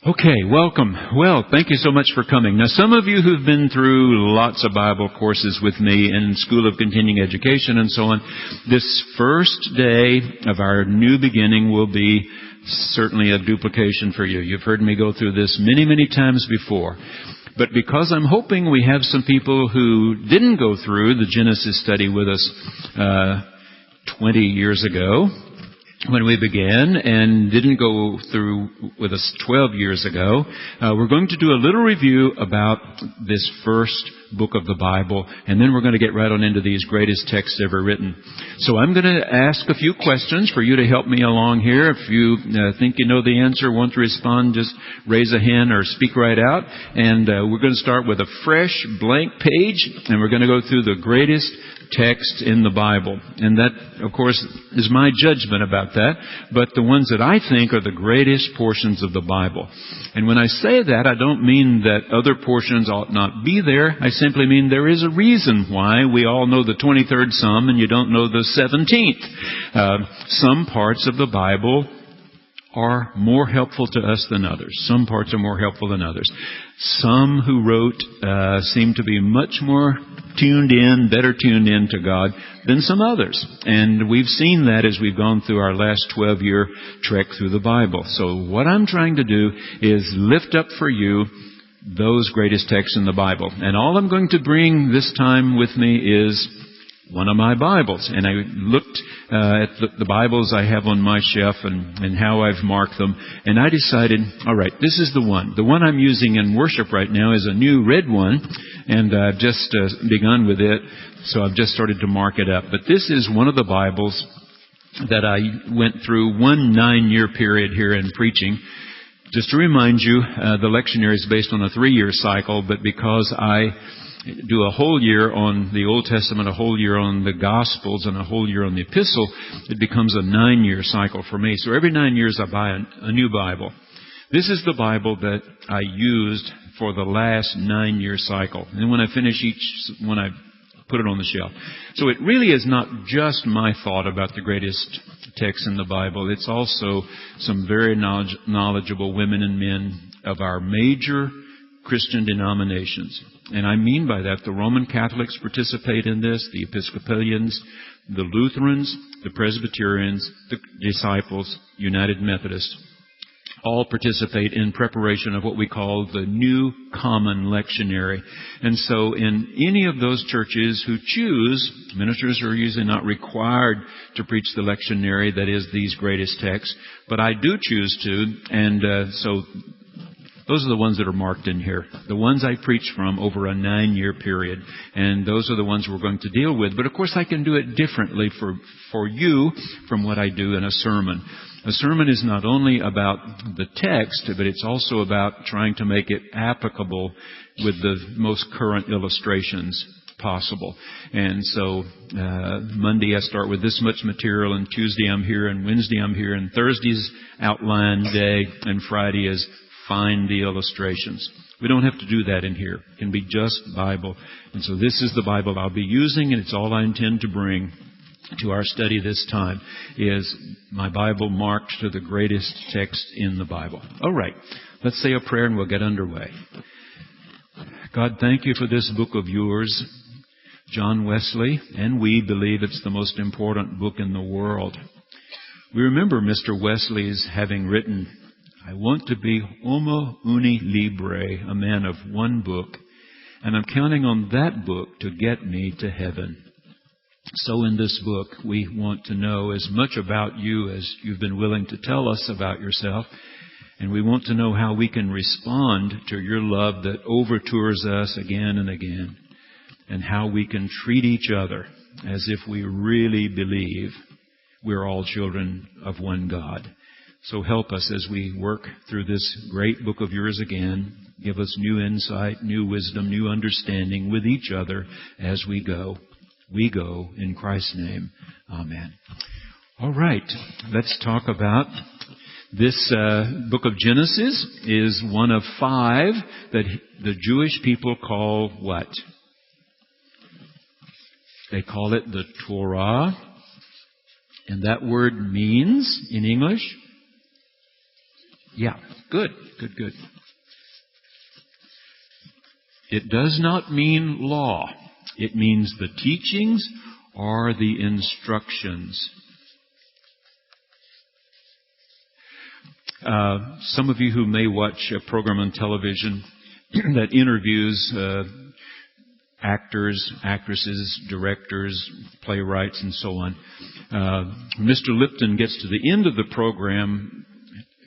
Okay, welcome. Well, thank you so much for coming. Now, some of you who've been through lots of Bible courses with me in School of Continuing Education and so on, this first day of our new beginning will be certainly a duplication for you. You've heard me go through this many, many times before. But because I'm hoping we have some people who didn't go through the Genesis study with us 20 years ago, when we began, and didn't go through with us 12 years ago, we're going to do a little review about this first book of the Bible, and then we're going to get right on into these greatest texts ever written. So I'm going to ask a few questions for you to help me along here. If you think you know the answer, want to respond, just raise a hand or speak right out. And we're going to start with a fresh, blank page, and we're going to go through the greatest text in the Bible. And that, of course, is my judgment about that, but the ones that I think are the greatest portions of the Bible. And when I say that, I don't mean that other portions ought not be there. I simply mean there is a reason why we all know the 23rd Psalm and you don't know the 17th. Some parts of the Bible are more helpful to us than others. Some parts are more helpful than others. Some who wrote seem to be much more better tuned in to God than some others. And we've seen that as we've gone through our last 12-year trek through the Bible. So what I'm trying to do is lift up for you those greatest texts in the Bible. And all I'm going to bring this time with me is one of my Bibles. And I looked at the Bibles I have on my shelf and how I've marked them. And I decided, all right, this is the one. The one I'm using in worship right now is a new red one. And I've just begun with it. So I've just started to mark it up. But this is one of the Bibles that I went through one 9-year period here in preaching. Just to remind you, the lectionary is based on a 3-year cycle. But because I do a whole year on the Old Testament, a whole year on the Gospels, and a whole year on the Epistle, it becomes a 9-year cycle for me. So every 9 years I buy a new Bible. This is the Bible that I used for the last 9-year cycle. And when I finish each one, I put it on the shelf. So it really is not just my thought about the greatest text in the Bible. It's also some very knowledgeable women and men of our major Christian denominations. And I mean by that, the Roman Catholics participate in this, the Episcopalians, the Lutherans, the Presbyterians, the Disciples, United Methodists, all participate in preparation of what we call the New Common Lectionary. And so in any of those churches who choose, ministers are usually not required to preach the lectionary, that is, these greatest texts, but I do choose to, and so those are the ones that are marked in here. The ones I preach from over a 9-year period. And those are the ones we're going to deal with. But of course I can do it differently for you from what I do in a sermon. A sermon is not only about the text, but it's also about trying to make it applicable with the most current illustrations possible. And so Monday I start with this much material, and Tuesday I'm here, and Wednesday I'm here, and Thursday's outline day, and Friday is find the illustrations. We don't have to do that in here. It can be just Bible. And so this is the Bible I'll be using, and it's all I intend to bring to our study this time, is my Bible marked to the greatest text in the Bible. All right, let's say a prayer and we'll get underway. God, thank you for this book of yours. John Wesley and we believe it's the most important book in the world. We remember Mr. Wesley's having written, I want to be homo uni libre, a man of one book, and I'm counting on that book to get me to heaven. So in this book, we want to know as much about you as you've been willing to tell us about yourself, and we want to know how we can respond to your love that overtours us again and again, and how we can treat each other as if we really believe we're all children of one God. So help us as we work through this great book of yours again. Give us new insight, new wisdom, new understanding with each other as we go. We go in Christ's name. Amen. All right. Let's talk about this book of Genesis is one of 5 that the Jewish people call what? They call it the Torah. And that word means, in English, Yeah, good. It does not mean law. It means the teachings or the instructions. Some of you who may watch a program on television that interviews actors, actresses, directors, playwrights, and so on, Mr. Lipton gets to the end of the program,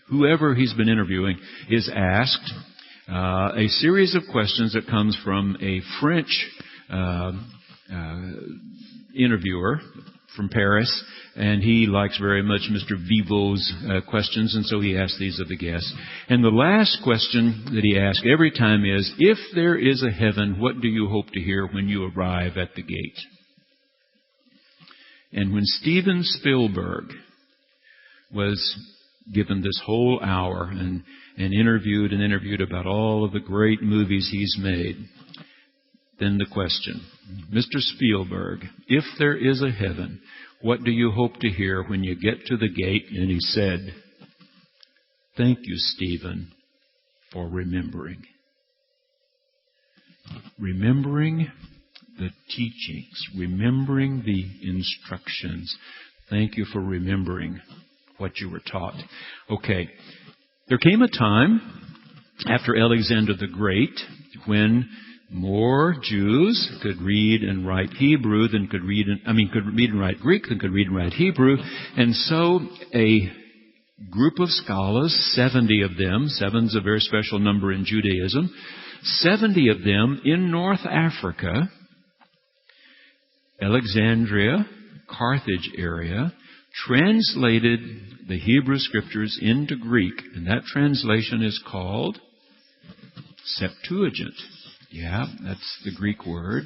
whoever he's been interviewing is asked a series of questions that comes from a French interviewer from Paris, and he likes very much Mr. Vivo's questions, and so he asked these of the guests. And the last question that he asks every time is, if there is a heaven, what do you hope to hear when you arrive at the gate? And when Steven Spielberg was given this whole hour and interviewed about all of the great movies he's made, then the question, Mr. Spielberg, if there is a heaven, what do you hope to hear when you get to the gate? And he said, thank you, Stephen, for remembering. Remembering the teachings, remembering the instructions. Thank you for remembering what you were taught. Okay, there came a time after Alexander the Great when more Jews could read and write Hebrew than could read and write Greek than could read and write Hebrew. And so a group of scholars, 70 of them, 7's a very special number in Judaism, 70 of them in North Africa, Alexandria, Carthage area, translated the Hebrew Scriptures into Greek. And that translation is called Septuagint. Yeah, that's the Greek word.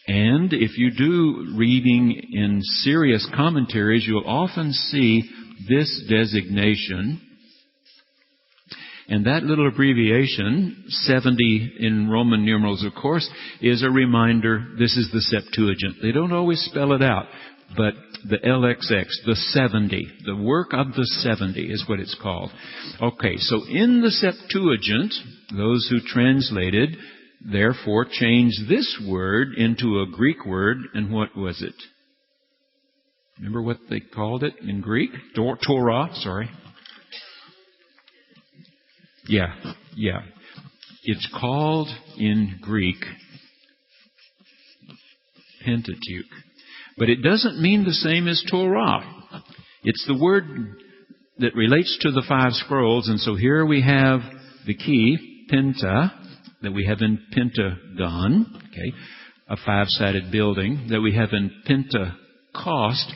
And if you do reading in serious commentaries, you'll often see this designation. And that little abbreviation, 70 in Roman numerals, of course, is a reminder this is the Septuagint. They don't always spell it out, but the LXX, the 70, the work of the 70 is what it's called. Okay, so in the Septuagint, those who translated, therefore, changed this word into a Greek word, and what was it? Remember what they called it in Greek? Torah, sorry. Yeah. It's called in Greek Pentateuch. But it doesn't mean the same as Torah. It's the word that relates to the 5 scrolls, and so here we have the key, Penta, that we have in Pentagon, okay, a 5-sided building, that we have in Pentecost,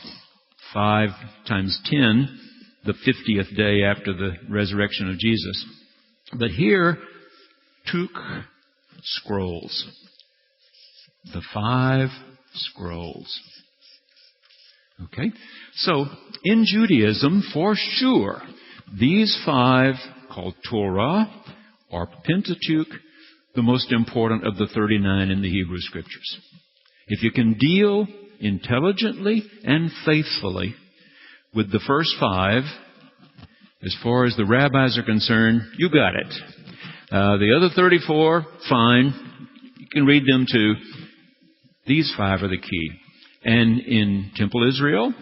5 times 10, the 50th day after the resurrection of Jesus. But here, Tuch scrolls, the 5 scrolls. Okay? So, in Judaism, for sure, these 5, called Torah or Pentateuch, the most important of the 39 in the Hebrew Scriptures. If you can deal intelligently and faithfully with the first 5, as far as the rabbis are concerned, you got it. The other 34, fine. You can read them too. These 5 are the key. And in Temple Israel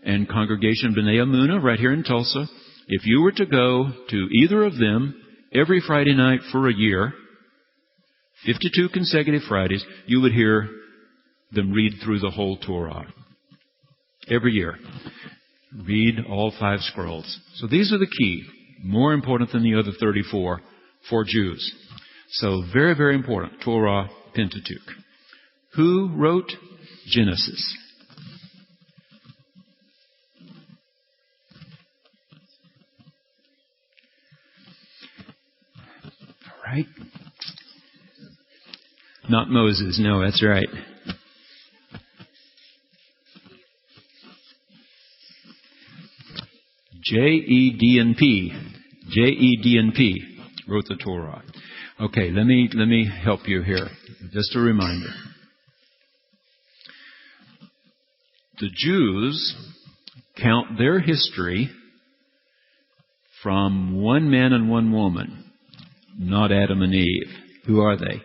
and Congregation B'nai Amunah right here in Tulsa, if you were to go to either of them every Friday night for a year, 52 consecutive Fridays, you would hear them read through the whole Torah. Every year. Read all 5 scrolls. So these are the key. More important than the other 34 for Jews. So very, very important. Torah, Pentateuch. Who wrote Genesis? All right. Not Moses. No, that's right. J.E.D.N.P. wrote the Torah. Okay, let me help you here. Just a reminder. The Jews count their history from one man and one woman, not Adam and Eve. Who are they?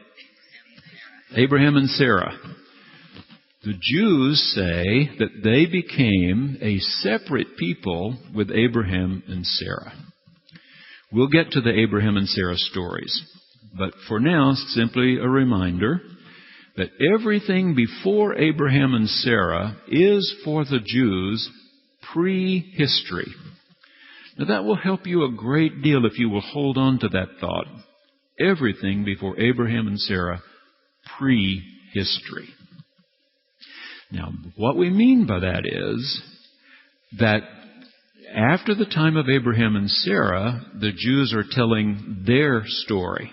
Abraham and Sarah. The Jews say that they became a separate people with Abraham and Sarah. We'll get to the Abraham and Sarah stories, but for now, simply a reminder that everything before Abraham and Sarah is for the Jews prehistory. Now that will help you a great deal if you will hold on to that thought. Everything before Abraham and Sarah, prehistory. Now, what we mean by that is that after the time of Abraham and Sarah, the Jews are telling their story.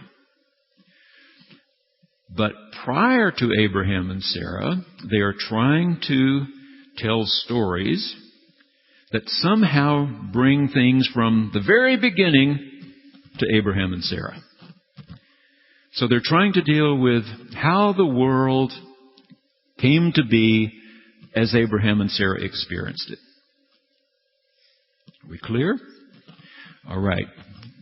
But prior to Abraham and Sarah, they are trying to tell stories that somehow bring things from the very beginning to Abraham and Sarah. So they're trying to deal with how the world came to be as Abraham and Sarah experienced it. Are we clear? All right.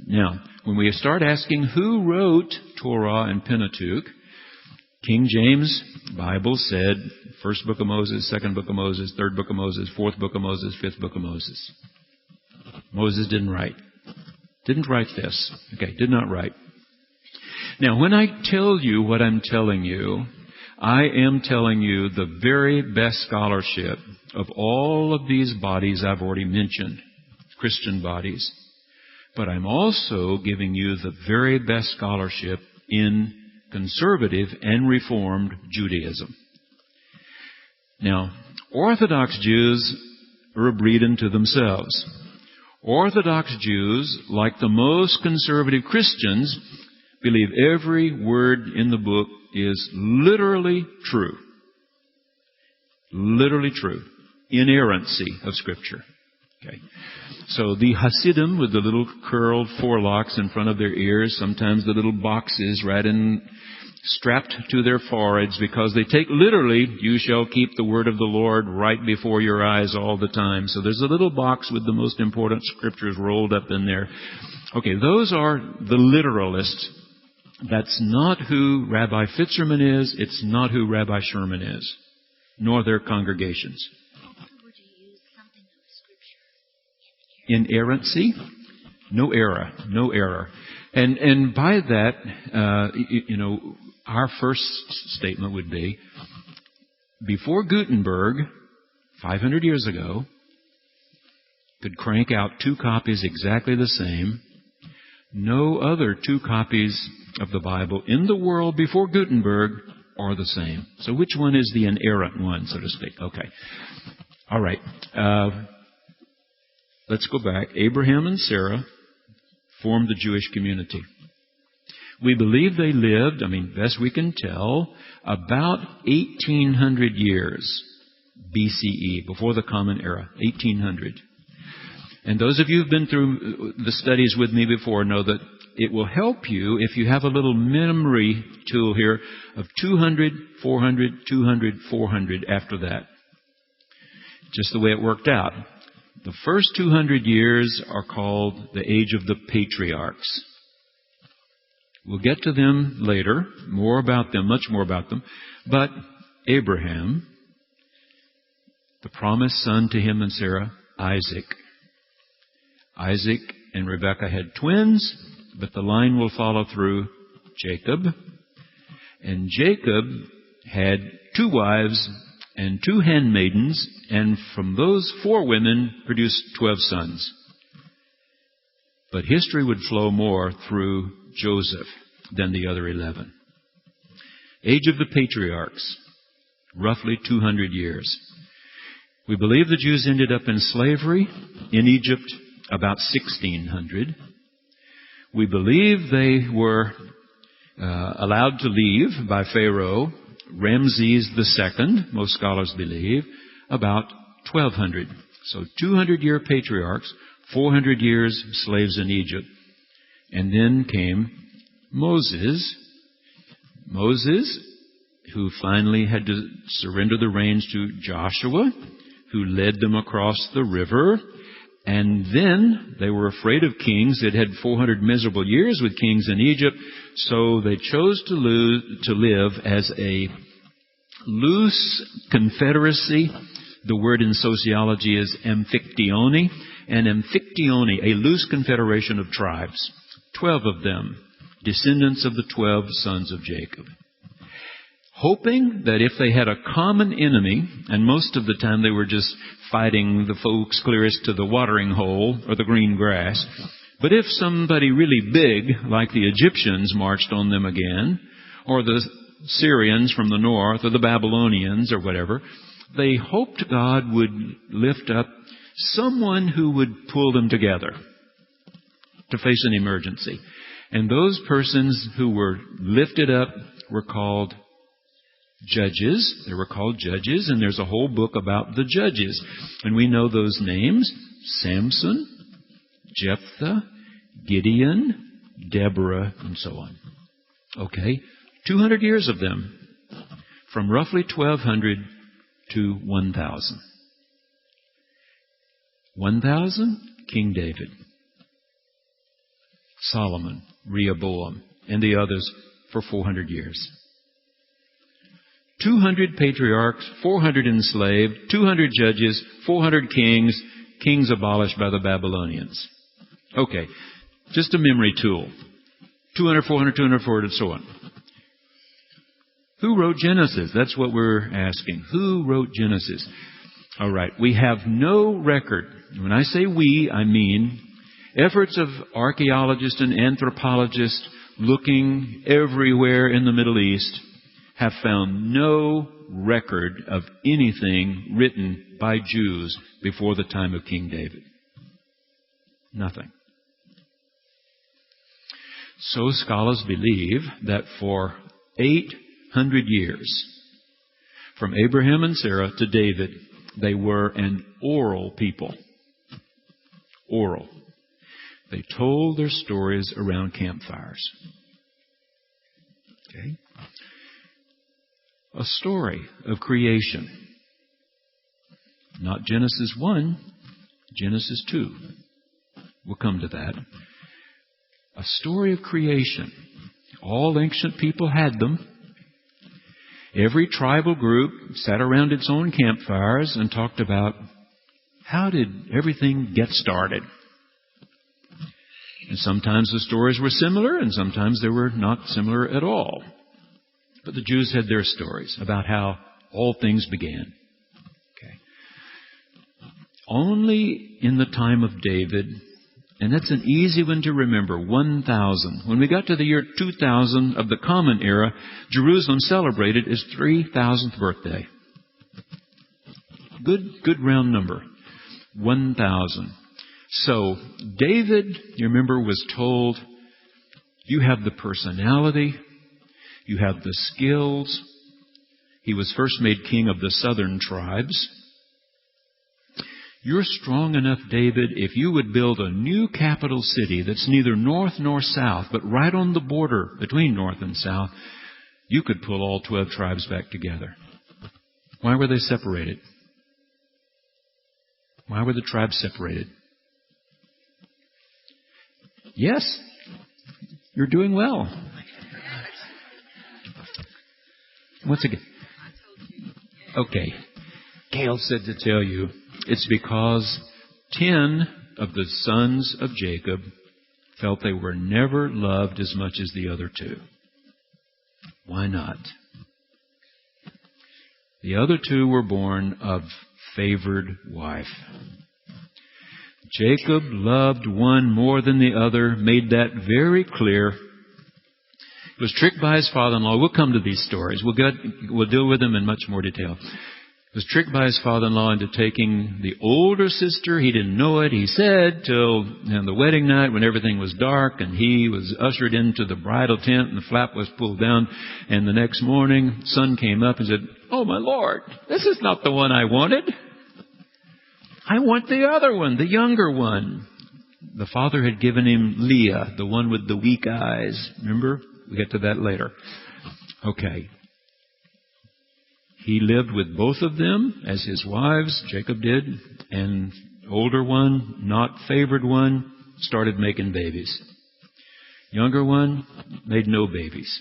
Now, when we start asking who wrote Torah and Pentateuch, King James Bible said first book of Moses, second book of Moses, third book of Moses, fourth book of Moses, fifth book of Moses. Moses didn't write. Didn't write this. Okay, did not write. Now, when I tell you what I'm telling you, I am telling you the very best scholarship of all of these bodies I've already mentioned, Christian bodies. But I'm also giving you the very best scholarship in conservative and Reformed Judaism. Now, Orthodox Jews are a breed unto themselves. Orthodox Jews, like the most conservative Christians, believe every word in the book is literally true. Literally true. Inerrancy of Scripture. Okay. So the Hasidim with the little curled forelocks in front of their ears, sometimes the little boxes right in strapped to their foreheads, because they take literally, you shall keep the word of the Lord right before your eyes all the time. So there's a little box with the most important scriptures rolled up in there. Okay, those are the literalists. That's not who Rabbi Fitzerman is. It's not who Rabbi Sherman is, nor their congregations. Would you use something of Scripture? Inerrancy? No error. No error. And by that, our first statement would be, before Gutenberg, 500 years ago, could crank out 2 copies exactly the same, no other 2 copies of the Bible in the world before Gutenberg are the same. So which one is the inerrant one, so to speak? Okay. All right. Let's go back. Abraham and Sarah formed the Jewish community. We believe they lived, best we can tell, about 1800 years BCE, before the Common Era, 1800. And those of you who've been through the studies with me before know that it will help you if you have a little memory tool here of 200, 400, 200, 400 after that. Just the way it worked out. The first 200 years are called the age of the patriarchs. We'll get to them later, more about them, much more about them. But Abraham, the promised son to him and Sarah, Isaac. Isaac and Rebekah had twins, but the line will follow through Jacob. And Jacob had 2 wives and 2 handmaidens, and from those 4 women produced 12 sons. But history would flow more through Joseph than the other 11. Age of the patriarchs, roughly 200 years. We believe the Jews ended up in slavery in Egypt about 1600. We believe they were allowed to leave by Pharaoh Ramses II, most scholars believe, about 1200. So 200-year patriarchs, 400 years slaves in Egypt. And then came Moses. Moses, who finally had to surrender the reins to Joshua, who led them across the river. And then they were afraid of kings. They'd had 400 miserable years with kings in Egypt, so they chose to live as a loose confederacy. The word in sociology is amphictyony. And amphictyony, a loose confederation of tribes. 12 of them, descendants of the 12 sons of Jacob. Hoping that if they had a common enemy, and most of the time they were just fighting the folks clearest to the watering hole or the green grass, but if somebody really big, like the Egyptians, marched on them again, or the Syrians from the north, or the Babylonians, or whatever, they hoped God would lift up someone who would pull them together to face an emergency. And those persons who were lifted up were called judges. They were called judges, and there's a whole book about the judges. And we know those names: Samson, Jephthah, Gideon, Deborah, and so on. Okay, 200 years of them, from roughly 1200 to 1000. 1000, King David. Solomon, Rehoboam, and the others for 400 years. 200 patriarchs, 400 enslaved, 200 judges, 400 kings, kings abolished by the Babylonians. Okay, just a memory tool. 200, 400, 200, 400, and so on. Who wrote Genesis? That's what we're asking. Who wrote Genesis? All right, we have no record. When I say we, I mean efforts of archaeologists and anthropologists looking everywhere in the Middle East have found no record of anything written by Jews before the time of King David. Nothing. So scholars believe that for 800 years, from Abraham and Sarah to David, they were an oral people. Oral. They told their stories around campfires. Okay? A story of creation. Not Genesis 1, Genesis 2. We'll come to that. A story of creation. All ancient people had them. Every tribal group sat around its own campfires and talked about how did everything get started. And sometimes the stories were similar, and sometimes they were not similar at all. But the Jews had their stories about how all things began. Okay. Only in the time of David, and that's an easy one to remember, 1000. When we got to the year 2000 of the Common Era, Jerusalem celebrated its 3000th birthday. Good round number. 1000. So, David, you remember, was told, you have the personality, you have the skills. He was first made king of the southern tribes. You're strong enough, David, if you would build a new capital city that's neither north nor south, but right on the border between north and south, you could pull all 12 tribes back together. Why were they separated? Why were the tribes separated? Yes, you're doing well. Once again. Okay. Gail said to tell you, it's because 10 of the sons of Jacob felt they were never loved as much as the other 2. Why not? The other 2 were born of favored wife. Jacob loved one more than the other, made that very clear. He was tricked by his father-in-law. We'll come to these stories. We'll deal with them in much more detail. He was tricked by his father-in-law into taking the older sister. He didn't know it. He said till the wedding night when everything was dark and he was ushered into the bridal tent and the flap was pulled down. And the next morning, sun came up and said, "Oh, my Lord, this is not the one I wanted. I want the other one, the younger one." The father had given him Leah, the one with the weak eyes. Remember? We'll get to that later. Okay. He lived with both of them as his wives, Jacob did, and Older one, not favored one, started making babies. Younger one made no babies.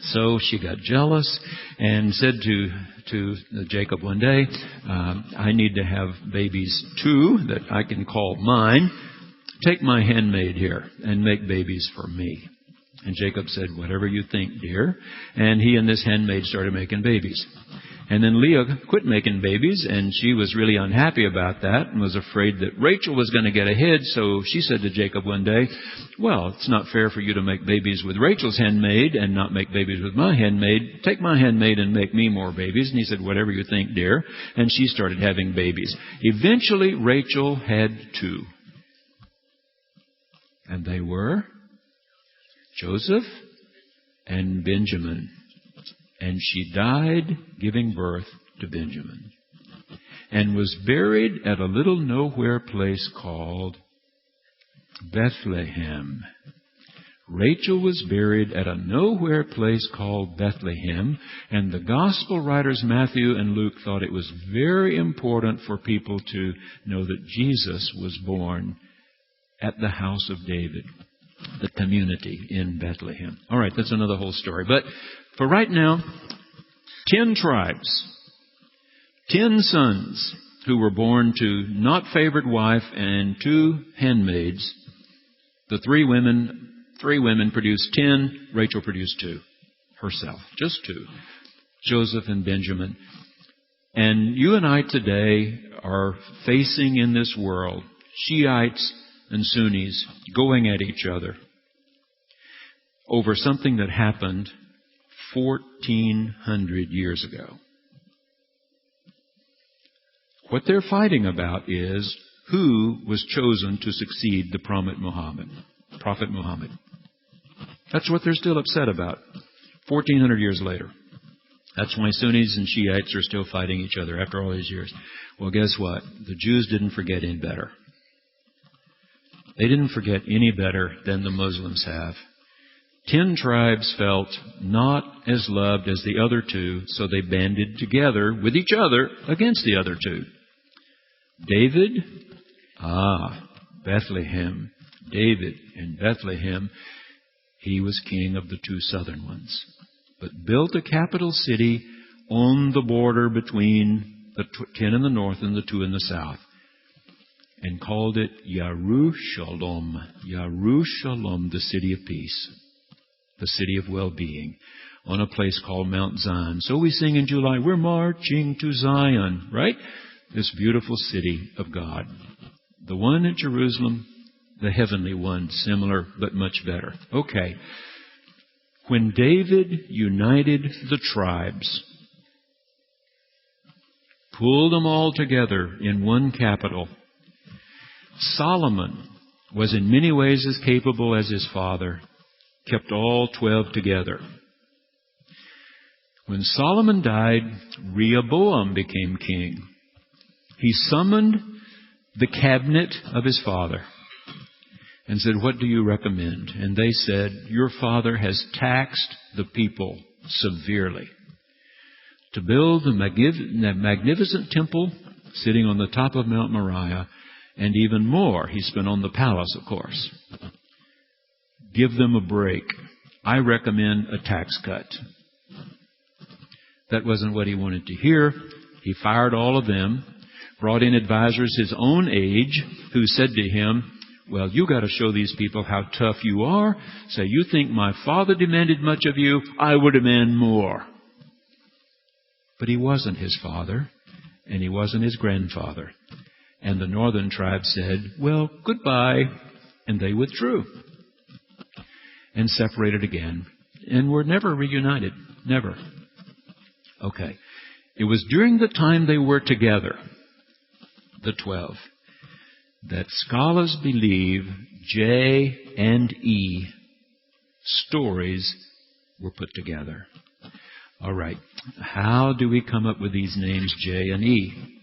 So she got jealous and said to Jacob one day, I need to have babies too that I can call mine. Take my handmaid here and make babies for me. And Jacob said, whatever you think, dear. And he and this handmaid started making babies. And then Leah quit making babies, and she was really unhappy about that and was afraid that Rachel was going to get ahead. So she said to Jacob one day, well, it's not fair for you to make babies with Rachel's handmaid and not make babies with my handmaid. Take my handmaid and make me more babies. And he said, whatever you think, dear. And she started having babies. Eventually, Rachel had 2. And they were Joseph and Benjamin. And she died giving birth to Benjamin. And was buried at a little nowhere place called Bethlehem. Rachel was buried at a nowhere place called Bethlehem. And the gospel writers Matthew and Luke thought it was very important for people to know that Jesus was born at the house of David, the community in Bethlehem. All right, that's another whole story. But for right now, 10 tribes, 10 sons who were born to not favored wife and 2 handmaids. The 3 women produced 10. Rachel produced 2 herself, just 2. Joseph and Benjamin. And you and I today are facing in this world Shiites and Sunnis going at each other over something that happened 1,400 years ago. What they're fighting about is who was chosen to succeed the Prophet Muhammad. That's what they're still upset about 1,400 years later. That's why Sunnis and Shiites are still fighting each other after all these years. Well, guess what? The Jews didn't forget any better. They didn't forget any better than the Muslims have. 10 tribes felt not as loved as the other 2, so they banded together with each other against the other 2. David, Bethlehem. David in Bethlehem, he was king of the 2 southern ones, but built a capital city on the border between the 10 in the north and the 2 in the south, and called it Yerushalom, the city of peace, the city of well-being, on a place called Mount Zion. So we sing in July, we're marching to Zion, right? This beautiful city of God. The one in Jerusalem, the heavenly one, similar but much better. Okay. When David united the tribes, pulled them all together in one capital, Solomon was in many ways as capable as his father, kept all 12 together. When Solomon died, Rehoboam became king. He summoned the cabinet of his father and said, what do you recommend? And they said, your father has taxed the people severely to build the magnificent temple sitting on the top of Mount Moriah, and even more, he spent on the palace, of course. Give them a break. I recommend a tax cut. That wasn't what he wanted to hear. He fired all of them, brought in advisors his own age, who said to him, well, you got to show these people how tough you are. Say, you think my father demanded much of you? I would demand more. But he wasn't his father, and he wasn't his grandfather. And the northern tribe said, well, goodbye. And they withdrew and separated again and were never reunited. Never. Okay. It was during the time they were together, the 12, that scholars believe J and E stories were put together. All right. How do we come up with these names J and E?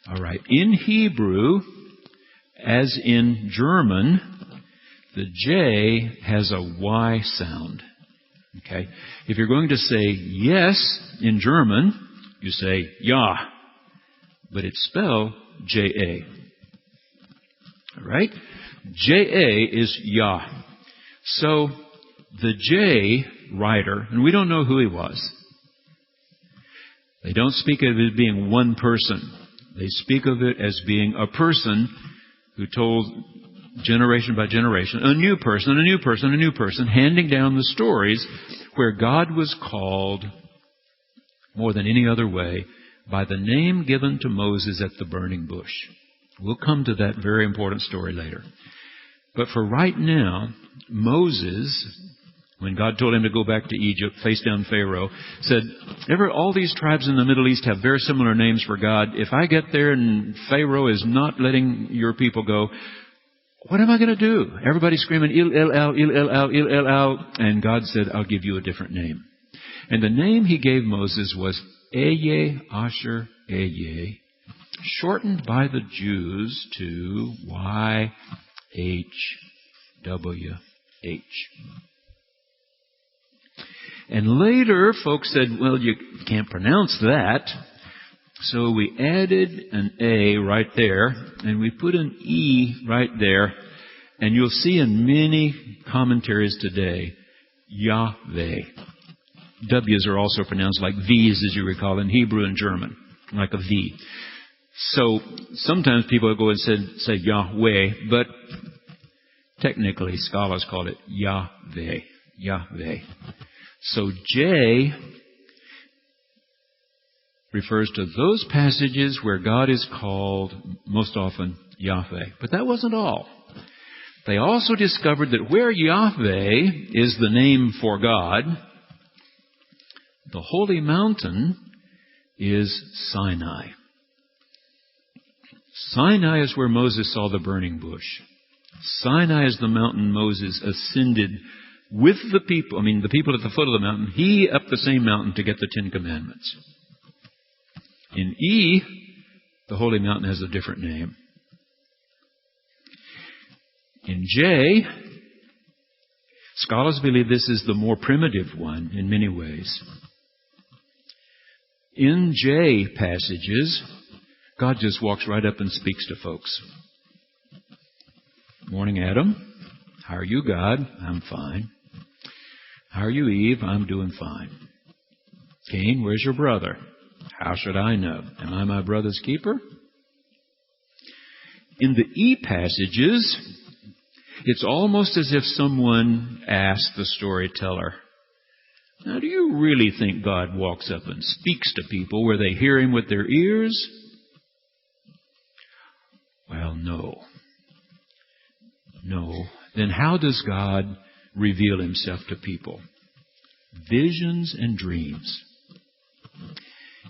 All right. In Hebrew, as in German, the J has a Y sound. Okay. If you're going to say yes in German, you say ja, but it's spelled J-A. All right? J-A is Yah. So the J writer, and we don't know who he was. They don't speak of it as being one person. They speak of it as being a person who told generation by generation, a new person, a new person, a new person, handing down the stories where God was called more than any other way by the name given to Moses at the burning bush. We'll come to that very important story later. But for right now, Moses, when God told him to go back to Egypt, face down Pharaoh, said, all these tribes in the Middle East have very similar names for God. If I get there and Pharaoh is not letting your people go, what am I going to do? Everybody's screaming, Il El El, Il El El, Il El El. And God said, I'll give you a different name. And the name he gave Moses was Eye Asher Eye, shortened by the Jews to YHWH. And later, folks said, well, you can't pronounce that. So we added an A right there, and we put an E right there. And you'll see in many commentaries today, Yahweh. W's are also pronounced like V's, as you recall, in Hebrew and German, like a V. So sometimes people go and say Yahweh, but technically scholars call it Yahweh. Yahweh. So J refers to those passages where God is called most often Yahweh. But that wasn't all. They also discovered that where Yahweh is the name for God, the holy mountain is Sinai. Sinai is where Moses saw the burning bush. Sinai is the mountain Moses ascended with the people. The people at the foot of the mountain. He up the same mountain to get the Ten Commandments. In E, the holy mountain has a different name. In J, scholars believe this is the more primitive one in many ways. In J passages, God just walks right up and speaks to folks. Morning, Adam. How are you, God? I'm fine. How are you, Eve? I'm doing fine. Cain, where's your brother? How should I know? Am I my brother's keeper? In the E passages, it's almost as if someone asked the storyteller, now, do you really think God walks up and speaks to people where they hear Him with their ears? Well, no. No. Then how does God reveal Himself to people? Visions and dreams.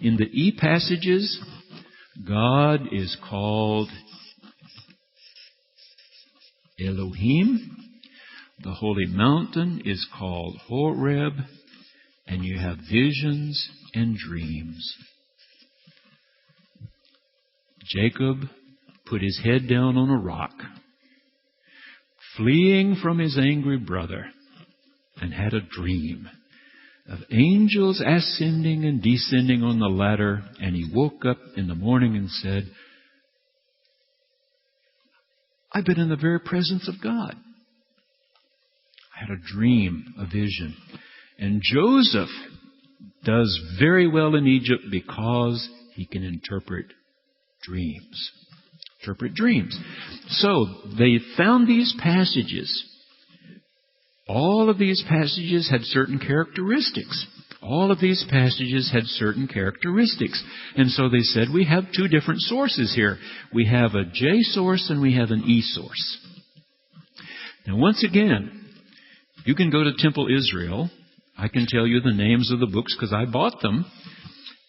In the E passages, God is called Elohim. The holy mountain is called Horeb. And you have visions and dreams. Jacob put his head down on a rock, fleeing from his angry brother, and had a dream of angels ascending and descending on the ladder. And he woke up in the morning and said, I've been in the very presence of God. I had a dream, a vision. And Joseph does very well in Egypt because he can interpret dreams. Interpret dreams. So they found these passages. All of these passages had certain characteristics. All of these passages had certain characteristics. And so they said, we have two different sources here. We have a J source and we have an E source. Now once again, you can go to Temple Israel. I can tell you the names of the books because I bought them.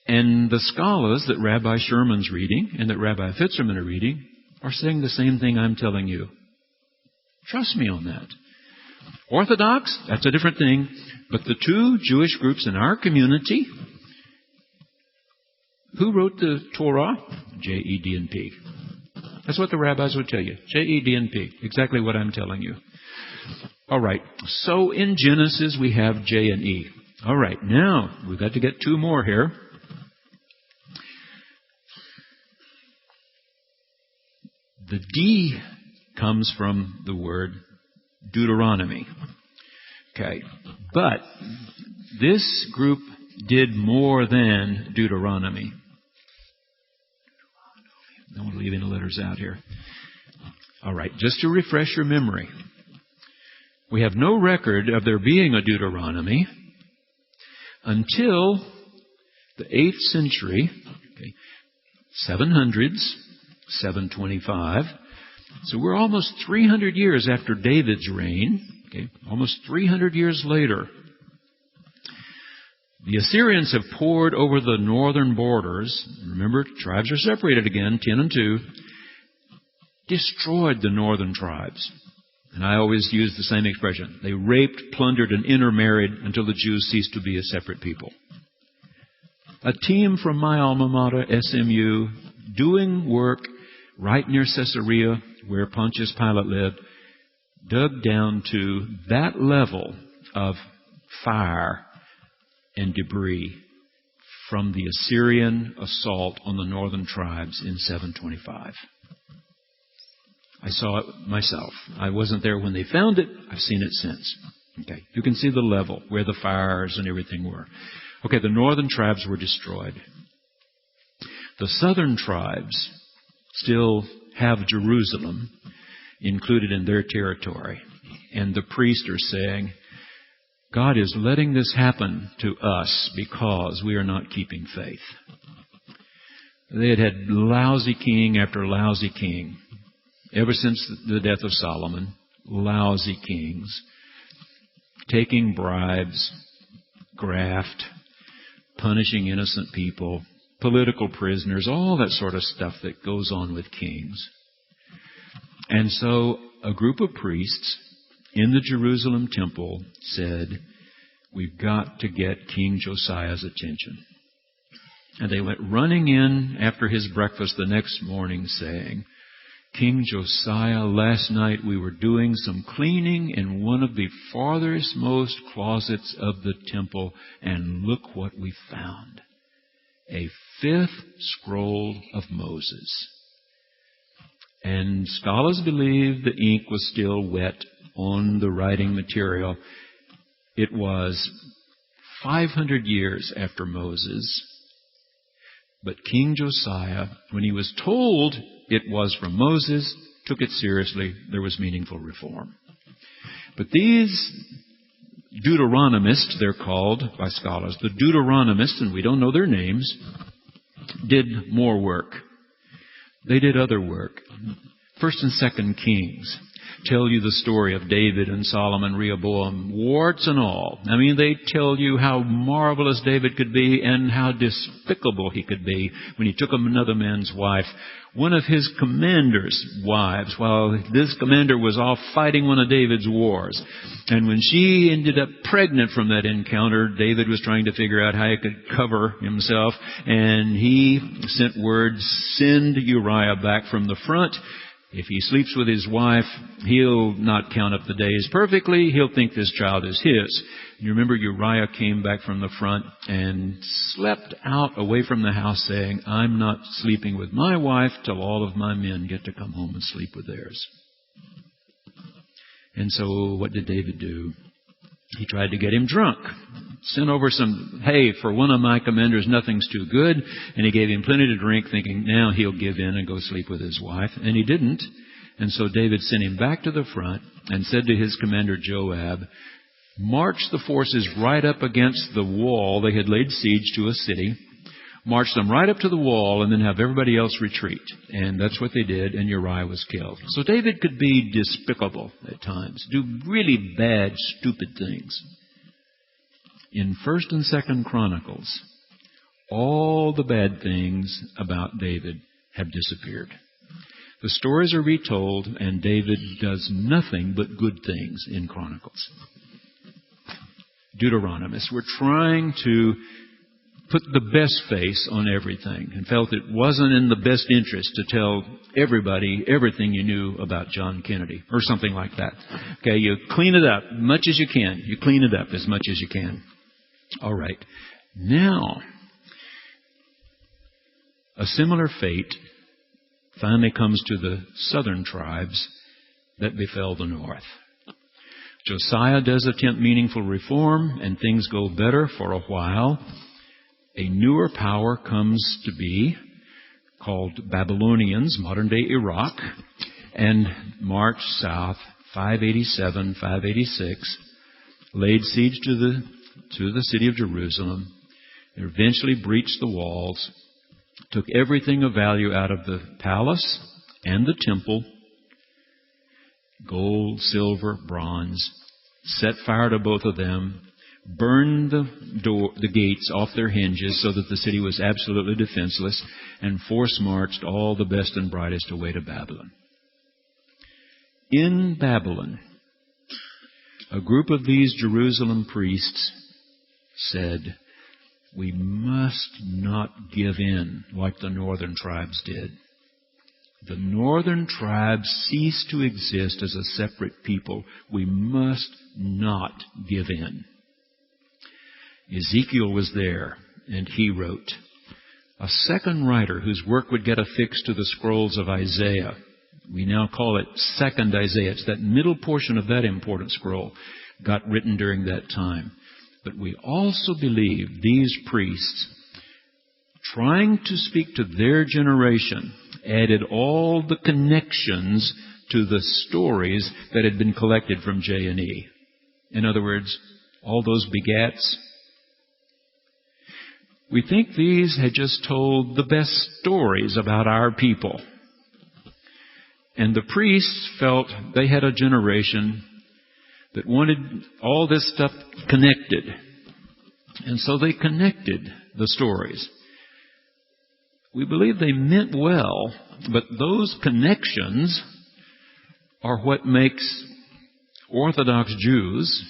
And the scholars that Rabbi Sherman's reading and that Rabbi Fitzerman are reading are saying the same thing I'm telling you. Trust me on that. Orthodox, that's a different thing. But the two Jewish groups in our community, who wrote the Torah? J-E-D and P. That's what the rabbis would tell you. J-E-D and P. Exactly what I'm telling you. All right. So in Genesis we have J and E. All right. Now we've got to get two more here. The D comes from the word Deuteronomy. Okay. But this group did more than Deuteronomy. I don't want to leave any letters out here. All right. Just to refresh your memory. We have no record of there being a Deuteronomy until the 8th century, 700s, 725. So we're almost 300 years after David's reign, almost 300 years later. The Assyrians have poured over the northern borders. Remember, tribes are separated again, 10 and 2. Destroyed the northern tribes. And I always use the same expression. They raped, plundered, and intermarried until the Jews ceased to be a separate people. A team from my alma mater, SMU, doing work right near Caesarea, where Pontius Pilate lived, dug down to that level of fire and debris from the Assyrian assault on the northern tribes in 725. I saw it myself. I wasn't there when they found it. I've seen it since. Okay, you can see the level where the fires and everything were. Okay, the northern tribes were destroyed. The southern tribes still have Jerusalem included in their territory. And the priests are saying, God is letting this happen to us because we are not keeping faith. They had had lousy king after lousy king. Ever since the death of Solomon, lousy kings, taking bribes, graft, punishing innocent people, political prisoners, all that sort of stuff that goes on with kings. And so a group of priests in the Jerusalem temple said, we've got to get King Josiah's attention. And they went running in after his breakfast the next morning saying, King Josiah, last night we were doing some cleaning in one of the farthest most closets of the temple, and look what we found. A 5th scroll of Moses. And scholars believe the ink was still wet on the writing material. It was 500 years after Moses. But King Josiah, when he was told it was from Moses, took it seriously. There was meaningful reform. But these Deuteronomists, they're called by scholars, the Deuteronomists, and we don't know their names, did more work. They did other work. 1st and 2nd Kings tell you the story of David and Solomon, Rehoboam, warts and all. I mean, they tell you how marvelous David could be and how despicable he could be when he took another man's wife. One of his commander's wives, while this commander was off fighting one of David's wars. And when she ended up pregnant from that encounter, David was trying to figure out how he could cover himself. And he sent word, send Uriah back from the front. If he sleeps with his wife, he'll not count up the days perfectly. He'll think this child is his. You remember Uriah came back from the front and slept out away from the house saying, I'm not sleeping with my wife till all of my men get to come home and sleep with theirs. And so what did David do? He tried to get him drunk. Sent over some, hey, for one of my commanders, nothing's too good. And he gave him plenty to drink, thinking now he'll give in and go sleep with his wife. And he didn't. And so David sent him back to the front and said to his commander Joab, march the forces right up against the wall. They had laid siege to a city. March them right up to the wall and then have everybody else retreat. And that's what they did, and Uriah was killed. So David could be despicable at times, do really bad, stupid things. In 1st and 2nd Chronicles, all the bad things about David have disappeared. The stories are retold, and David does nothing but good things in Chronicles. Deuteronomists were trying to put the best face on everything and felt it wasn't in the best interest to tell everybody everything you knew about John Kennedy or something like that. Okay, you clean it up as much as you can. You clean it up as much as you can. All right. Now, a similar fate finally comes to the southern tribes that befell the north. Josiah does attempt meaningful reform, and things go better for a while. A newer power comes to be, called Babylonians, modern-day Iraq, and marched south, 587, 586, laid siege to the city of Jerusalem, eventually breached the walls, took everything of value out of the palace and the temple, gold, silver, bronze, set fire to both of them, burned the gates off their hinges so that the city was absolutely defenseless, and force-marched all the best and brightest away to Babylon. In Babylon, a group of these Jerusalem priests said, "We must not give in like the northern tribes did." The northern tribes ceased to exist as a separate people. We must not give in. Ezekiel was there, and he wrote. A second writer whose work would get affixed to the scrolls of Isaiah. We now call it Second Isaiah. It's that middle portion of that important scroll got written during that time. But we also believe these priests, trying to speak to their generation, added all the connections to the stories that had been collected from J&E. In other words, all those begats. We think these had just told the best stories about our people. And the priests felt they had a generation that wanted all this stuff connected. And so they connected the stories. We believe they meant well, but those connections are what makes Orthodox Jews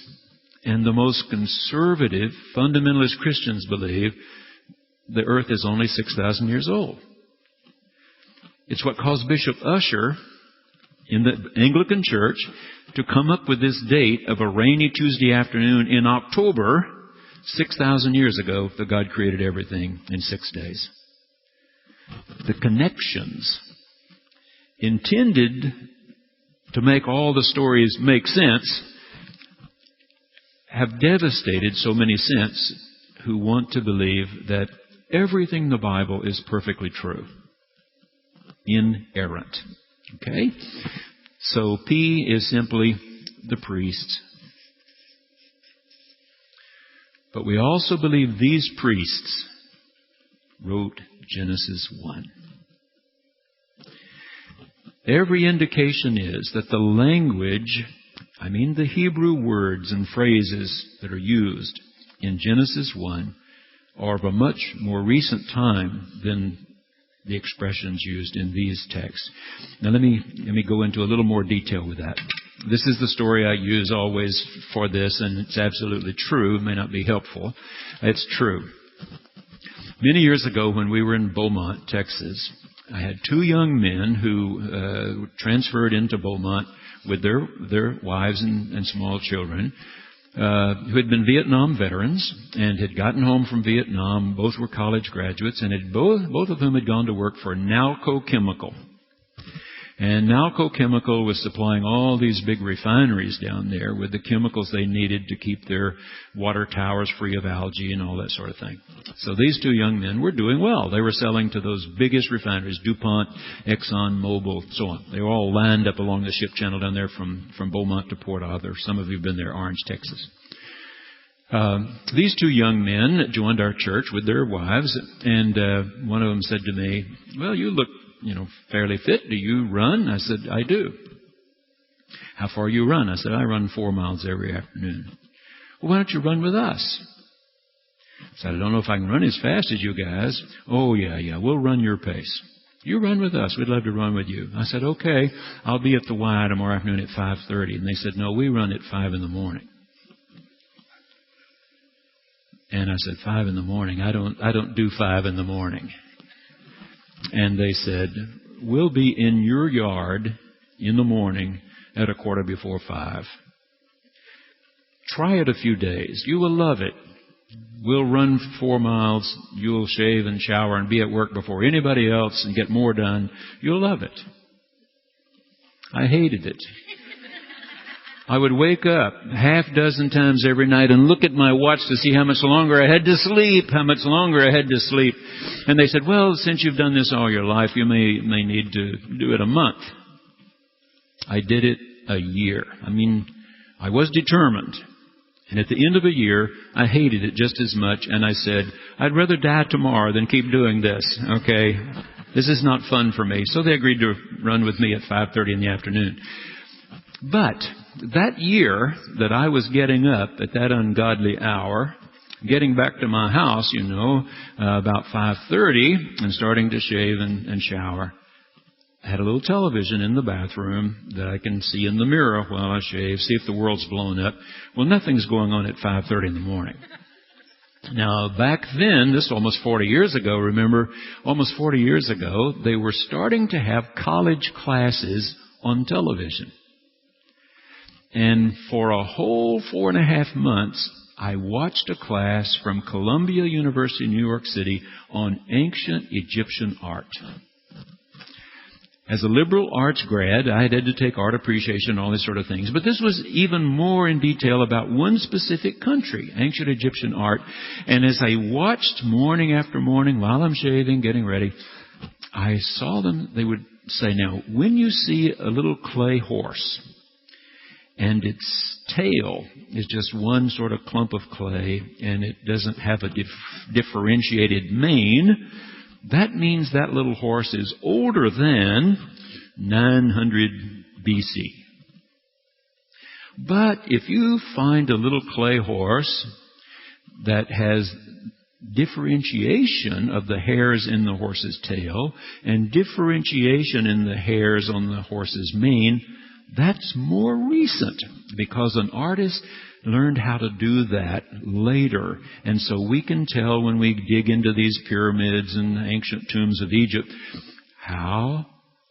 and the most conservative fundamentalist Christians believe the earth is only 6,000 years old. It's what caused Bishop Ussher in the Anglican Church to come up with this date of a rainy Tuesday afternoon in October, 6,000 years ago, that God created everything in 6 days. The connections intended to make all the stories make sense have devastated so many saints who want to believe that everything in the Bible is perfectly true. Inerrant. Okay? So P is simply the priests. But we also believe these priests wrote Genesis 1. Every indication is that the language, the Hebrew words and phrases that are used in Genesis 1 are of a much more recent time than the expressions used in these texts. Now let me go into a little more detail with that. This is the story I use always for this, and it's absolutely true. It may not be helpful. It's true. Many years ago when we were in Beaumont, Texas, I had two young men who transferred into Beaumont with their wives and small children, who had been Vietnam veterans and had gotten home from Vietnam. Both were college graduates, and both of them had gone to work for Nalco Chemical. And Nalco Chemical was supplying all these big refineries down there with the chemicals they needed to keep their water towers free of algae and all that sort of thing. So these two young men were doing well. They were selling to those biggest refineries, DuPont, Exxon, Mobil, so on. They were all lined up along the ship channel down there from Beaumont to Port Arthur. Some of you have been there, Orange, Texas. These two young men joined our church with their wives, and one of them said to me, "Well, you look fairly fit. Do you run?" I said, "I do." "How far you run?" I said, "I run 4 miles every afternoon." "Well, why don't you run with us?" I said, "I don't know if I can run as fast as you guys." "Oh, yeah, we'll run your pace. You run with us. We'd love to run with you." I said, "Okay, I'll be at the Y tomorrow afternoon at 5:30. And they said, "No, we run at 5 in the morning." And I said, 5 in the morning? I don't do 5 in the morning. And they said, "We'll be in your yard in the morning at 5:15. Try it a few days. You will love it. We'll run 4 miles. You'll shave and shower and be at work before anybody else and get more done. You'll love it." I hated it. I would wake up half dozen times every night and look at my watch to see how much longer I had to sleep, And they said, well, since you've done this all your life, you may need to do it a month. I did it a year. I was determined. And at the end of a year, I hated it just as much. And I said, I'd rather die tomorrow than keep doing this. Okay? This is not fun for me. So they agreed to run with me at 5:30 in the afternoon. But that year that I was getting up at that ungodly hour, getting back to my house, about 5:30 and starting to shave and shower, I had a little television in the bathroom that I can see in the mirror while I shave, see if the world's blown up. Well, nothing's going on at 5:30 in the morning. Now, back then, this almost 40 years ago, remember, almost 40 years ago, they were starting to have college classes on television. And for a whole 4.5 months, I watched a class from Columbia University, New York City, on ancient Egyptian art. As a liberal arts grad, I had to take art appreciation and all these sort of things. But this was even more in detail about one specific country, ancient Egyptian art. And as I watched morning after morning while I'm shaving, getting ready, I saw them. They would say, now, when you see a little clay horse and its tail is just one sort of clump of clay and it doesn't have a differentiated mane, that means that little horse is older than 900 BC. But if you find a little clay horse that has differentiation of the hairs in the horse's tail and differentiation in the hairs on the horse's mane, that's more recent because an artist learned how to do that later. And so we can tell when we dig into these pyramids and ancient tombs of Egypt how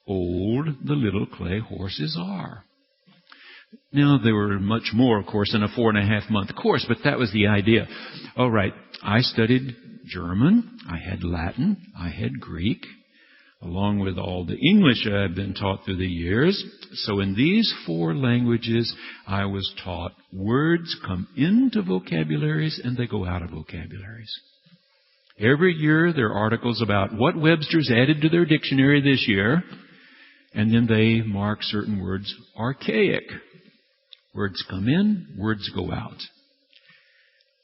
old the little clay horses are. Now, there were much more, of course, in a 4.5-month course, but that was the idea. All right, I studied German, I had Latin, I had Greek, along with all the English I've been taught through the years. So in these 4 languages, I was taught words come into vocabularies and they go out of vocabularies. Every year there are articles about what Webster's added to their dictionary this year, and then they mark certain words archaic. Words come in, words go out.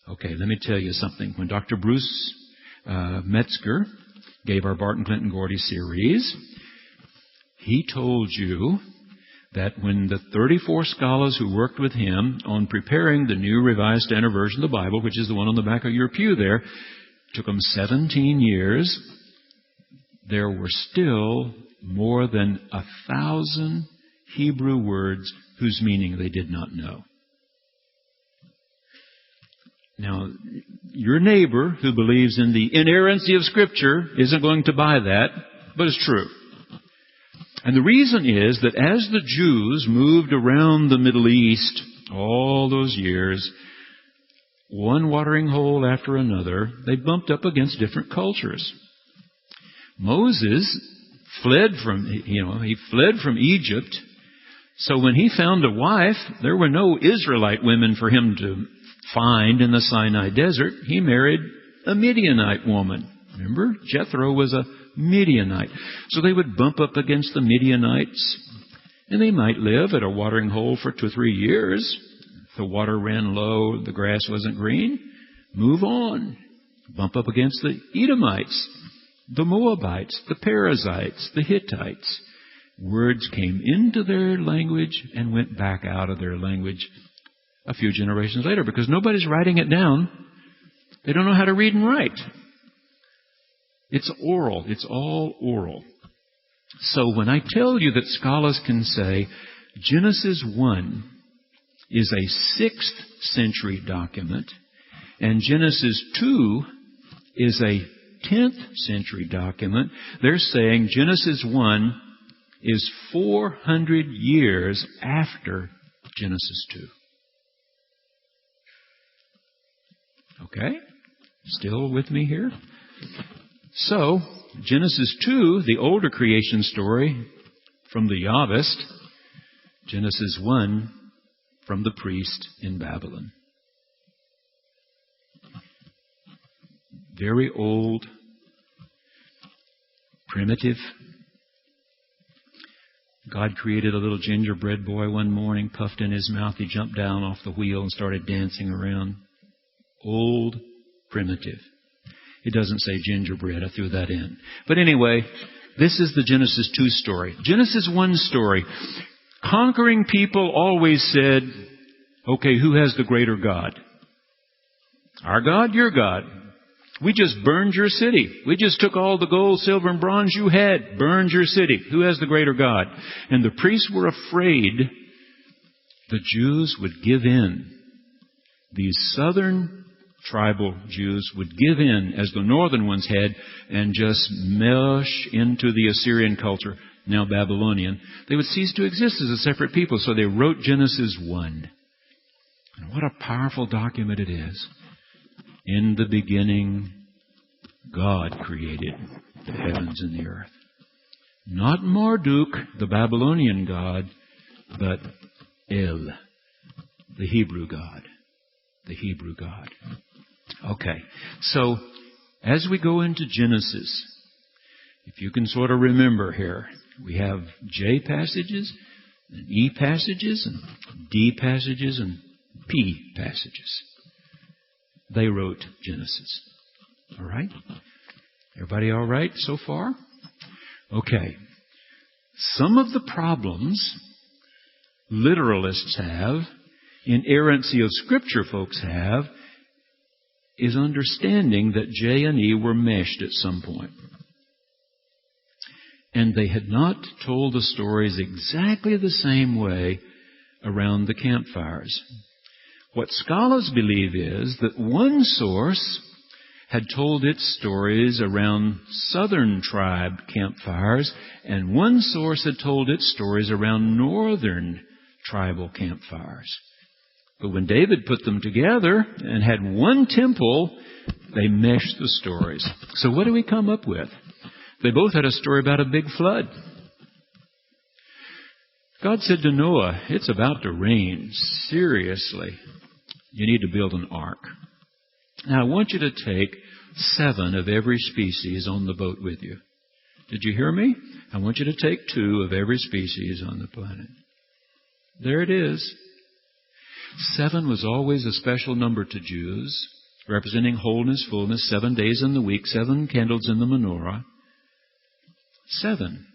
Okay, let me tell you something. When Dr. Bruce Metzger gave our Barton Clinton Gordy series, he told you that when the 34 scholars who worked with him on preparing the New Revised Standard Version of the Bible, which is the one on the back of your pew there, took them 17 years, there were still more than 1,000 Hebrew words whose meaning they did not know. Now, your neighbor who believes in the inerrancy of Scripture isn't going to buy that, but it's true. And the reason is that as the Jews moved around the Middle East all those years, one watering hole after another, they bumped up against different cultures. Moses fled from Egypt. So when he found a wife, there were no Israelite women for him to find in the Sinai desert. He married a Midianite woman. Remember? Jethro was a Midianite. So they would bump up against the Midianites, and they might live at a watering hole for 2 or 3 years. If the water ran low, the grass wasn't green, move on. Bump up against the Edomites, the Moabites, the Perizzites, the Hittites. Words came into their language and went back out of their language a few generations later because nobody's writing it down. They don't know how to read and write. It's oral. It's all oral. So when I tell you that scholars can say Genesis 1 is a 6th century document and Genesis 2 is a 10th century document, they're saying Genesis 1 is 400 years after Genesis 2. Okay? Still with me here? So, Genesis 2, the older creation story from the Yahvist, Genesis 1, from the priest in Babylon. Very old, primitive. God created a little gingerbread boy one morning, puffed in his mouth. He jumped down off the wheel and started dancing around. Old, primitive. It doesn't say gingerbread. I threw that in. But anyway, this is the Genesis 2 story. Genesis 1 story. Conquering people always said, okay, who has the greater God? Our God, your God. We just burned your city. We just took all the gold, silver, and bronze you had, burned your city. Who has the greater God? And the priests were afraid the Jews would give in. These southern tribal Jews would give in as the northern ones had and just mesh into the Assyrian culture, now Babylonian. They would cease to exist as a separate people, so they wrote Genesis 1. And what a powerful document it is. In the beginning, God created the heavens and the earth. Not Marduk, the Babylonian god, but El, the Hebrew God. The Hebrew God. Okay, so as we go into Genesis, if you can sort of remember here, we have J passages, and E passages, and D passages, and P passages. They wrote Genesis. All right? Everybody all right so far? Okay. Some of the problems literalists have, inerrancy of Scripture folks have, is understanding that J and E were meshed at some point. And they had not told the stories exactly the same way around the campfires. What scholars believe is that one source had told its stories around southern tribe campfires, and one source had told its stories around northern tribal campfires. But when David put them together and had one temple, they meshed the stories. So what do we come up with? They both had a story about a big flood. God said to Noah, it's about to rain. Seriously. You need to build an ark. Now, I want you to take 7 of every species on the boat with you. Did you hear me? I want you to take 2 of every species on the planet. There it is. 7 was always a special number to Jews, representing wholeness, fullness, 7 days in the week, 7 candles in the menorah. 7.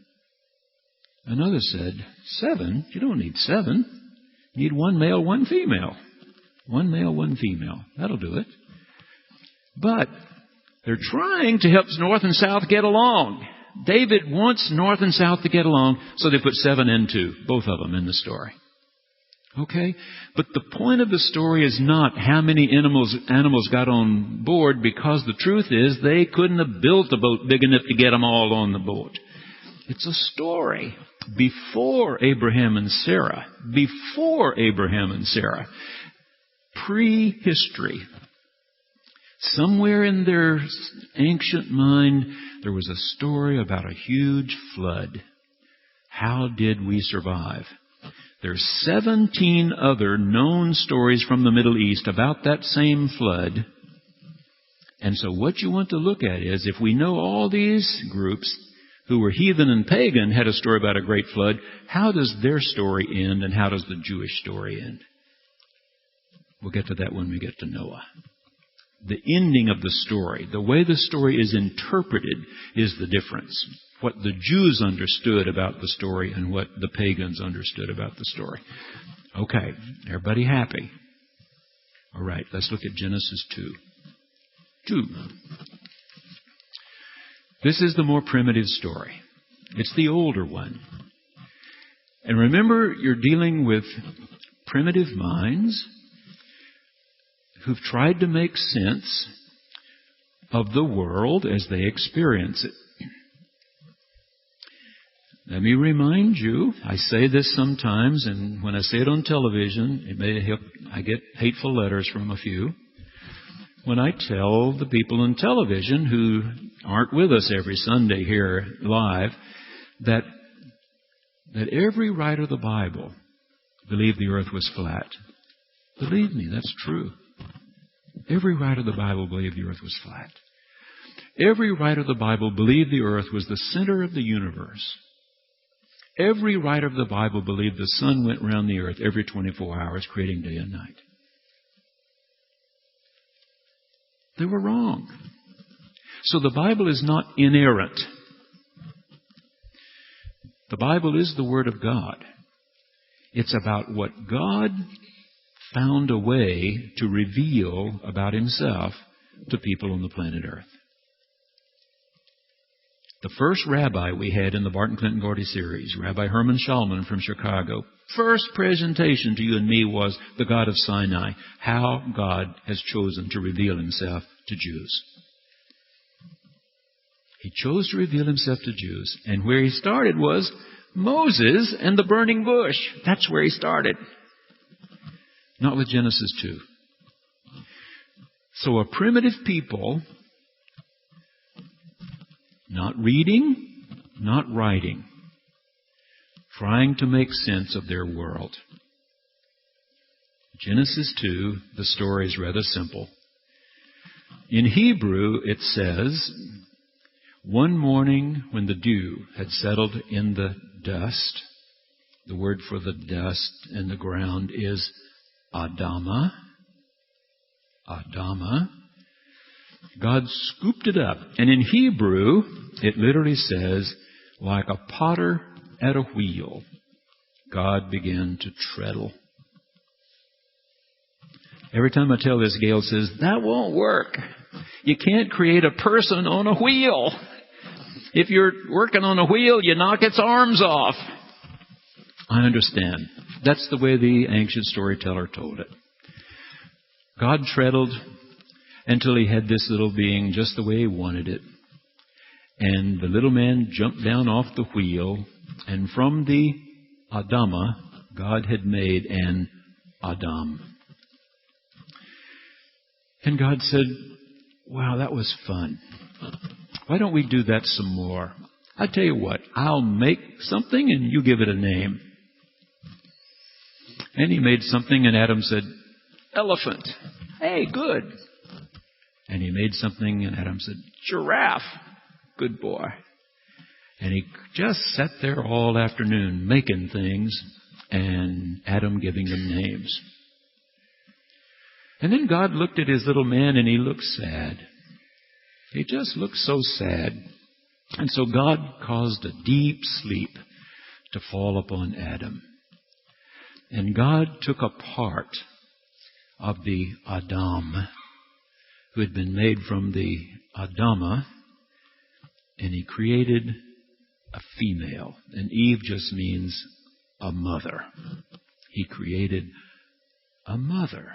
Another said, 7? You don't need 7. You need 1 male, 1 female. 1 male, 1 female. That'll do it. But they're trying to help North and South get along. David wants North and South to get along, so they put 7 into both of them in the story. Okay? But the point of the story is not how many animals got on board, because the truth is they couldn't have built a boat big enough to get them all on the boat. It's a story before Abraham and Sarah. Before Abraham and Sarah. Prehistory. Somewhere in their ancient mind, there was a story about a huge flood. How did we survive? There's 17 other known stories from the Middle East about that same flood. And so what you want to look at is, if we know all these groups who were heathen and pagan had a story about a great flood, how does their story end and how does the Jewish story end? We'll get to that when we get to Noah. The ending of the story, the way the story is interpreted, is the difference. What the Jews understood about the story and what the pagans understood about the story. Okay, everybody happy? All right, let's look at Genesis 2. This is the more primitive story. It's the older one. And remember, you're dealing with primitive minds who've tried to make sense of the world as they experience it. Let me remind you, I say this sometimes, and when I say it on television, it may help, I get hateful letters from a few. When I tell the people on television who aren't with us every Sunday here live, that every writer of the Bible believed the earth was flat. Believe me, that's true. Every writer of the Bible believed the earth was flat. Every writer of the Bible believed the earth was the center of the universe. Every writer of the Bible believed the sun went around the earth every 24 hours, creating day and night. They were wrong. So the Bible is not inerrant. The Bible is the Word of God. It's about what God found a way to reveal about Himself to people on the planet Earth. The first rabbi we had in the Barton Clinton Gordy series, Rabbi Herman Shulman from Chicago, first presentation to you and me was the God of Sinai, how God has chosen to reveal Himself to Jews. He chose to reveal Himself to Jews, and where He started was Moses and the burning bush. That's where He started. Not with Genesis 2. So a primitive people, not reading, not writing, trying to make sense of their world. Genesis 2, the story is rather simple. In Hebrew, it says, one morning when the dew had settled in the dust, the word for the dust in the ground is Adama. Adama. God scooped it up. And in Hebrew, it literally says, like a potter at a wheel, God began to treadle. Every time I tell this, Gail says, that won't work. You can't create a person on a wheel. If you're working on a wheel, you knock its arms off. I understand. That's the way the ancient storyteller told it. God treadled until He had this little being just the way He wanted it. And the little man jumped down off the wheel, and from the Adama, God had made an Adam. And God said, wow, that was fun. Why don't we do that some more? I tell you what, I'll make something and you give it a name. And He made something, and Adam said, elephant. Hey, good. And He made something, and Adam said, giraffe. Good boy. And he just sat there all afternoon making things, and Adam giving them names. And then God looked at His little man, and he looked sad. He just looked so sad. And so God caused a deep sleep to fall upon Adam. And God took a part of the Adam, who had been made from the Adama, and He created a female. And Eve just means a mother. He created a mother.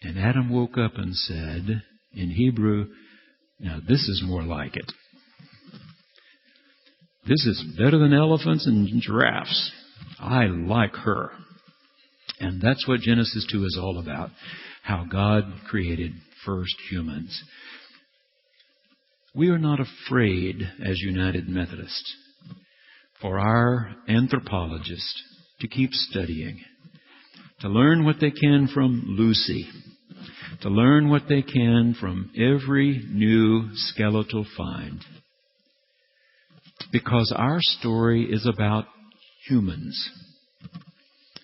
And Adam woke up and said, in Hebrew, now this is more like it. This is better than elephants and giraffes. I like her. And that's what Genesis 2 is all about. How God created first humans. We are not afraid, as United Methodists, for our anthropologists to keep studying, to learn what they can from Lucy, to learn what they can from every new skeletal find. Because our story is about humans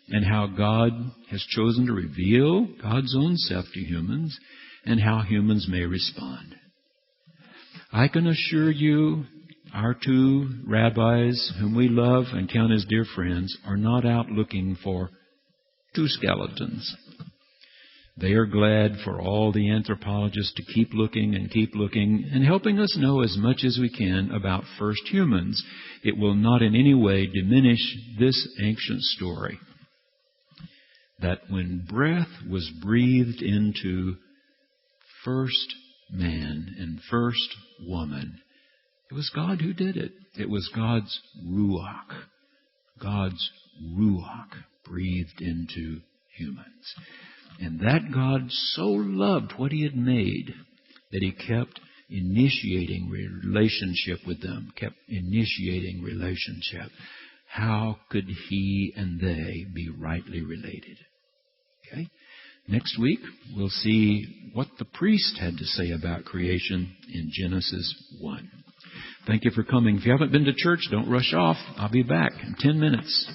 and how God has chosen to reveal God's own self to humans and how humans may respond. I can assure you, our two rabbis, whom we love and count as dear friends, are not out looking for two skeletons. They are glad for all the anthropologists to keep looking and helping us know as much as we can about first humans. It will not in any way diminish this ancient story that when breath was breathed into first man and first woman, it was God who did it. It was God's Ruach. God's Ruach breathed into humans. And that God so loved what He had made that He kept initiating relationship with them, kept initiating relationship. how could he and they be rightly related? Okay? Next week, we'll see what the priest had to say about creation in Genesis 1. Thank you for coming. If you haven't been to church, don't rush off. I'll be back in 10 minutes.